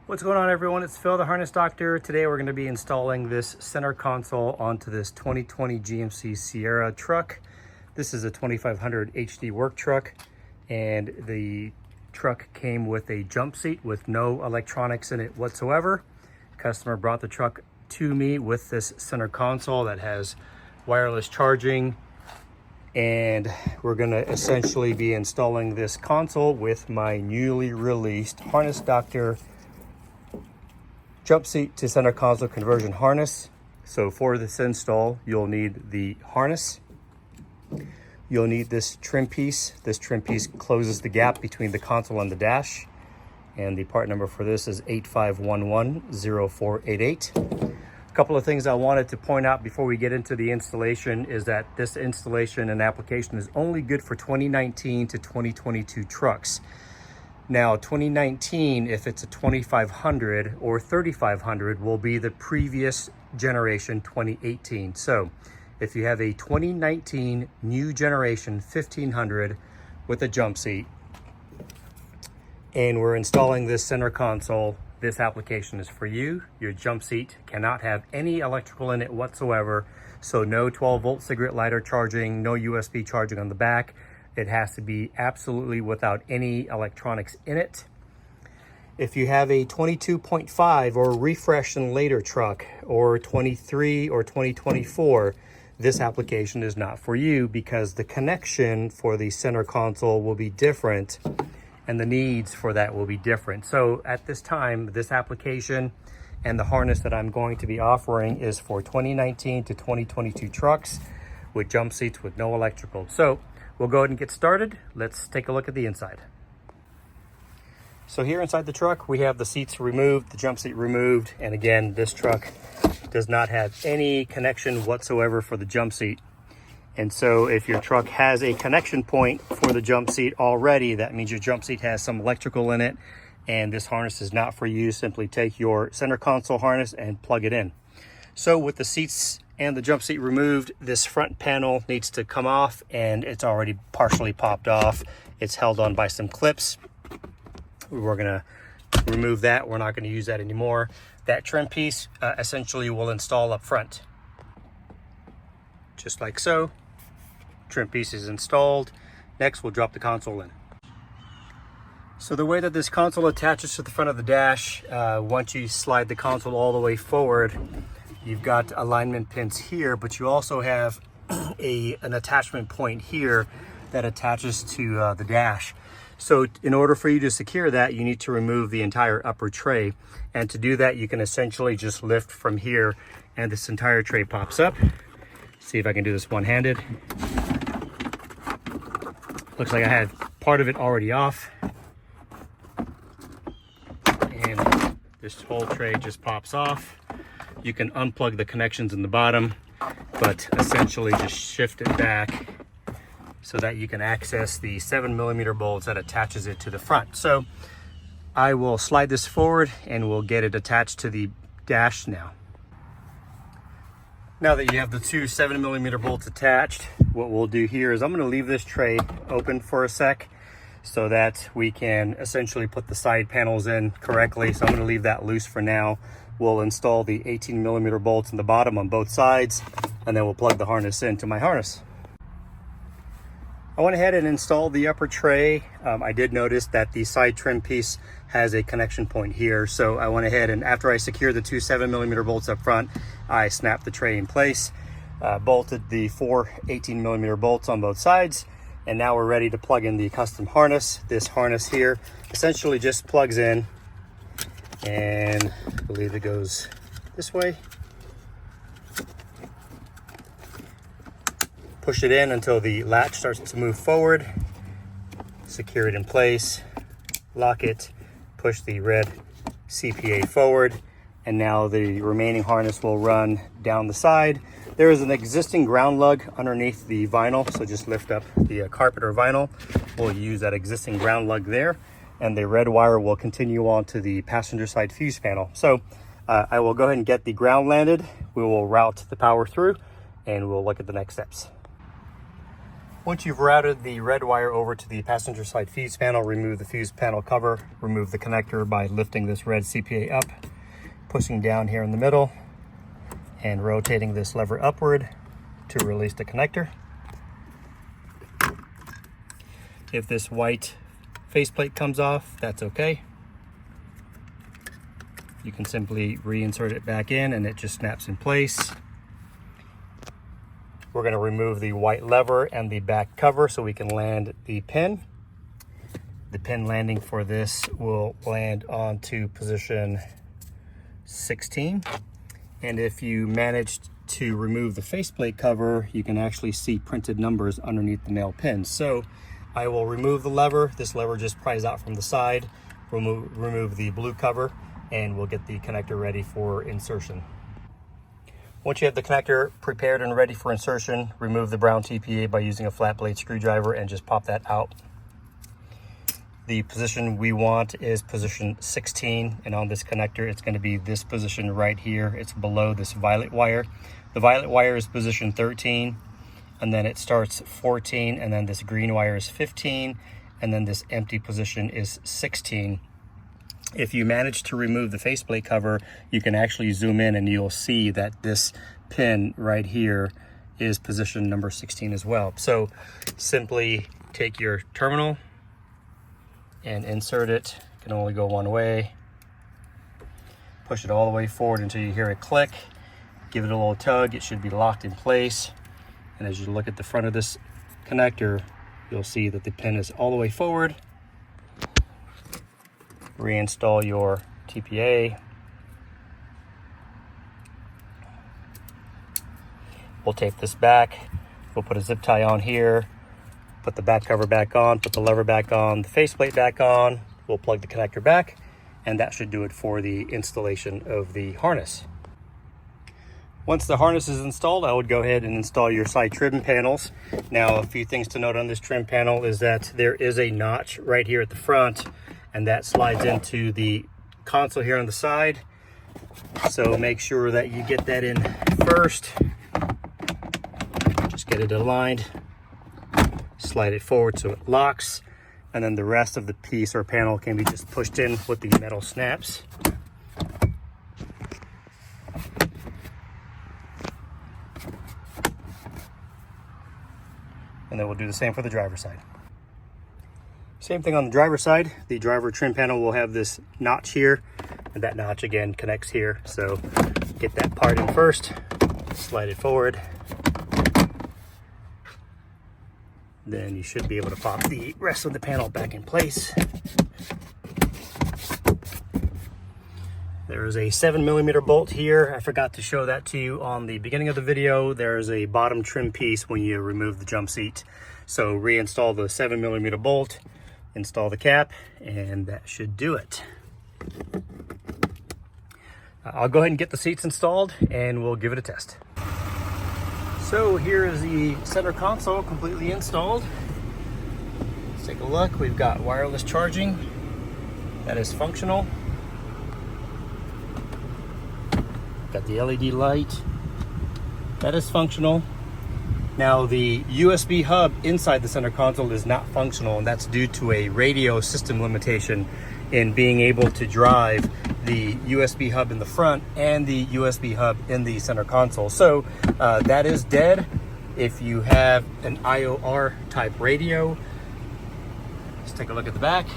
What's going on, everyone? It's Phil, the harness doctor. Today we're going to be installing this center console onto this 2020 GMC Sierra truck. This is a 2500 HD work truck, and the truck came with a jump seat with no electronics in it whatsoever. Customer brought the truck to me with this center console that has wireless charging, and we're going to essentially be installing this console with my newly released harness doctor jump seat to center console conversion harness. So for this install, you'll need the harness. You'll need this trim piece. This trim piece closes the gap between the console and the dash. And the part number for this is 85110488. A couple of things I wanted to point out before we get into the installation is that this installation and application is only good for 2019 to 2022 trucks. Now, 2019, if it's a 2500 or 3500, will be the previous generation 2018. So if you have a 2019 new generation 1500 with a jump seat and we're installing this center console, this application is for you. Your jump seat cannot have any electrical in it whatsoever. So no 12-volt cigarette lighter charging, no USB charging on the back. It has to be absolutely without any electronics in it. If you have a 22.5 or refresh and later truck, or 23 or 2024, this application is not for you because the connection for the center console will be different and the needs for that will be different. So at this time, this application and the harness that I'm going to be offering is for 2019 to 2022 trucks with jump seats with no electrical. So we'll go ahead and get started. Let's take a look at the inside. So here inside the truck, we have the seats removed, the jump seat removed. And again, this truck does not have any connection whatsoever for the jump seat. And so if your truck has a connection point for the jump seat already, that means your jump seat has some electrical in it and this harness is not for you. Simply take your center console harness and plug it in. So with the seats and the jump seat removed, this front panel needs to come off, and it's already partially popped off. It's held on by some clips. We're gonna remove that. We're not gonna use that anymore. That trim piece essentially will install up front. Just like so. Trim piece is installed. Next, we'll drop the console in. So the way that this console attaches to the front of the dash, once you slide the console all the way forward, you've got alignment pins here, but you also have an attachment point here that attaches to the dash. So in order for you to secure that, you need to remove the entire upper tray. And to do that, you can essentially just lift from here and this entire tray pops up. See if I can do this one-handed. Looks like I had part of it already off. And this whole tray just pops off. You can unplug the connections in the bottom, but essentially just shift it back so that you can access the 7mm bolts that attaches it to the front. So I will slide this forward and we'll get it attached to the dash now. Now that you have the two 7mm bolts attached, what we'll do here is I'm going to leave this tray open for a sec so that we can essentially put the side panels in correctly. So I'm going to leave that loose for now. We'll install the 18mm bolts in the bottom on both sides, and then we'll plug the harness into my harness. I went ahead and installed the upper tray. I did notice that the side trim piece has a connection point here. So I went ahead and after I secured the two 7mm bolts up front, I snapped the tray in place, bolted the four 18mm bolts on both sides, and now we're ready to plug in the custom harness. This harness here essentially just plugs in, and I believe it goes this way. Push it in until the latch starts to move forward, secure it in place, lock it, push the red CPA forward, and now the remaining harness will run down the side. There is an existing ground lug underneath the vinyl, so just lift up the carpet or vinyl. We'll use that existing ground lug there, and the red wire will continue on to the passenger side fuse panel. So I will go ahead and get the ground landed. We will route the power through, and we'll look at the next steps. Once you've routed the red wire over to the passenger side fuse panel, remove the fuse panel cover, remove the connector by lifting this red CPA up, pushing down here in the middle, and rotating this lever upward to release the connector. If this white faceplate comes off, that's okay. You can simply reinsert it back in and it just snaps in place. We're going to remove the white lever and the back cover so we can land the pin. The pin landing for this will land onto position 16. And if you managed to remove the faceplate cover, you can actually see printed numbers underneath the male pins. So I will remove the lever. This lever just pries out from the side. Remove the blue cover, and we'll get the connector ready for insertion. Once you have the connector prepared and ready for insertion, remove the brown TPA by using a flat blade screwdriver and just pop that out. The position we want is position 16, and on this connector it's going to be this position right here. It's below this violet wire. The violet wire is position 13, and then it starts 14, and then this green wire is 15, and then this empty position is 16. If you manage to remove the faceplate cover, you can actually zoom in and you'll see that this pin right here is position number 16 as well. So simply take your terminal and insert it. It can only go one way. Push it all the way forward until you hear it click. Give it a little tug. It should be locked in place. And as you look at the front of this connector, you'll see that the pin is all the way forward. Reinstall your TPA. We'll tape this back. We'll put a zip tie on here, put the back cover back on, put the lever back on, the faceplate back on. We'll plug the connector back, and that should do it for the installation of the harness. Once the harness is installed, I would go ahead and install your side trim panels. Now, a few things to note on this trim panel is that there is a notch right here at the front, and that slides into the console here on the side. So make sure that you get that in first. Just get it aligned, slide it forward so it locks, and then the rest of the piece or panel can be just pushed in with the metal snaps. And then we'll do the same for the driver's side. Same thing on the driver's side. The driver trim panel will have this notch here, and that notch again connects here. So get that part in first, slide it forward. Then you should be able to pop the rest of the panel back in place. There is a 7mm bolt here. I forgot to show that to you on the beginning of the video. There's a bottom trim piece when you remove the jump seat. So reinstall the 7mm bolt, install the cap, and that should do it. I'll go ahead and get the seats installed and we'll give it a test. So here is the center console completely installed. Let's take a look. We've got wireless charging. That is functional. Got the LED light. That is functional. Now the USB hub inside the center console is not functional, and that's due to a radio system limitation in being able to drive the USB hub in the front and the USB hub in the center console. So that is dead. If you have an IOR type radio, let's take a look at the back.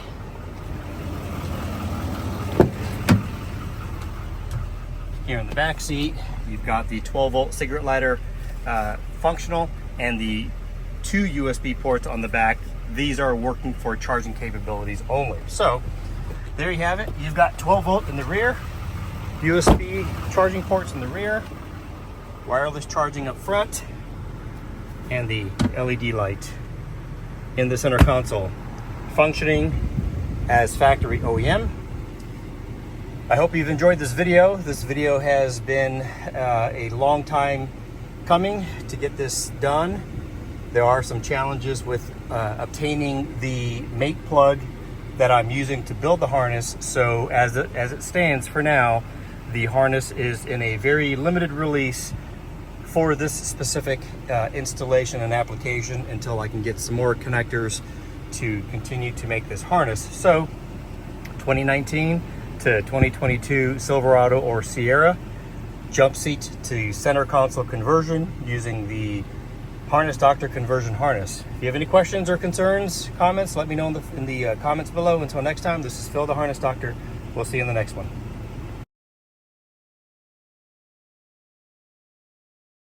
Here in the back seat, you've got the 12-volt cigarette lighter functional, and the 2 USB ports on the back. These are working for charging capabilities only. So there you have it. You've got 12-volt in the rear, USB charging ports in the rear, wireless charging up front, and the LED light in the center console, functioning as factory OEM. I hope you've enjoyed this video. This video has been a long time coming to get this done. There are some challenges with obtaining the mate plug that I'm using to build the harness. So as it stands for now, the harness is in a very limited release for this specific installation and application until I can get some more connectors to continue to make this harness. So 2019 to 2022 Silverado or Sierra, jump seat to center console conversion using the Harness Doctor conversion harness. If you have any questions or concerns, comments, let me know in the comments below. Until next time, this is Phil, the Harness Doctor. We'll see you in the next one.